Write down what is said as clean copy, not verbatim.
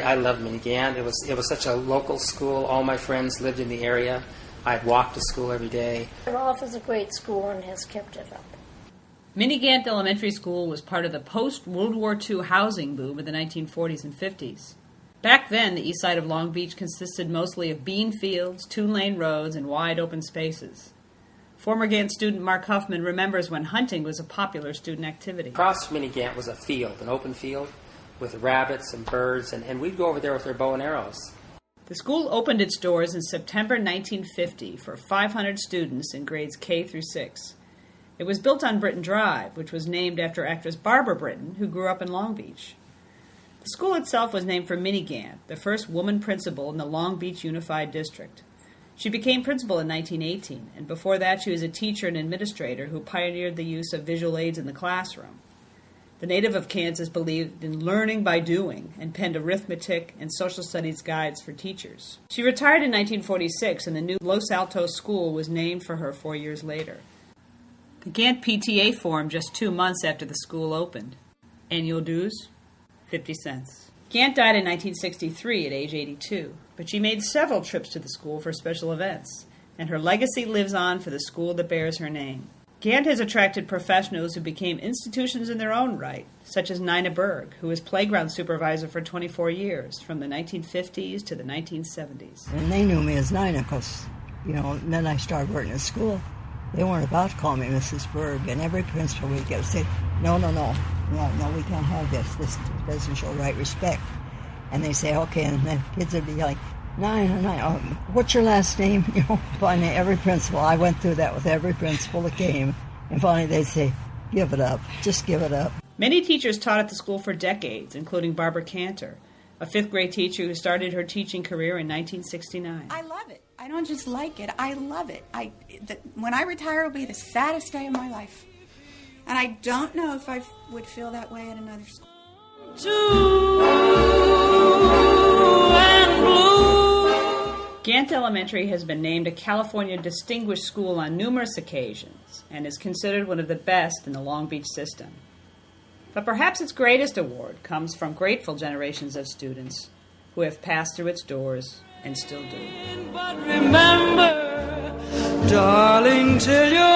I loved Minnie Gant. It was such a local school. All my friends lived in the area. I'd walk to school every day. Rolfe is a great school and has kept it up. Minnie Gant Elementary School was part of the post-World War II housing boom of the 1940s and 50s. Back then, the east side of Long Beach consisted mostly of bean fields, two-lane roads, and wide open spaces. Former Gant student Mark Huffman remembers when hunting was a popular student activity. Across Minnie Gant was a field, an open field, with rabbits and birds, and we'd go over there with our bow and arrows. The school opened its doors in September 1950 for 500 students in grades K through 6. It was built on Britton Drive, which was named after actress Barbara Britton, who grew up in Long Beach. The school itself was named for Minnie Gant, the first woman principal in the Long Beach Unified District. She became principal in 1918, and before that she was a teacher and administrator who pioneered the use of visual aids in the classroom. The native of Kansas believed in learning by doing and penned arithmetic and social studies guides for teachers. She retired in 1946, and the new Los Altos school was named for her 4 years later. The Gant PTA formed just 2 months after the school opened. Annual dues, 50 cents. Gant died in 1963 at age 82, but she made several trips to the school for special events, and her legacy lives on for the school that bears her name. Gant has attracted professionals who became institutions in their own right, such as Nina Berg, who was playground supervisor for 24 years, from the 1950s to the 1970s. And they knew me as Nina because, then I started working at school. They weren't about to call me Mrs. Berg, and every principal we'd get said, no, we can't have this. This doesn't show right respect. And they say, okay, and then kids would be like, Nina, what's your last name? Finally, every principal, I went through that with every principal that came, and finally they'd say, give it up, just give it up. Many teachers taught at the school for decades, including Barbara Cantor, a fifth-grade teacher who started her teaching career in 1969. I love it. I don't just like it, I love it. When I retire, it'll be the saddest day of my life. And I don't know if I would feel that way at another school. Gant Elementary has been named a California Distinguished School on numerous occasions and is considered one of the best in the Long Beach system. But perhaps its greatest award comes from grateful generations of students who have passed through its doors and still do. But remember, darling, till you're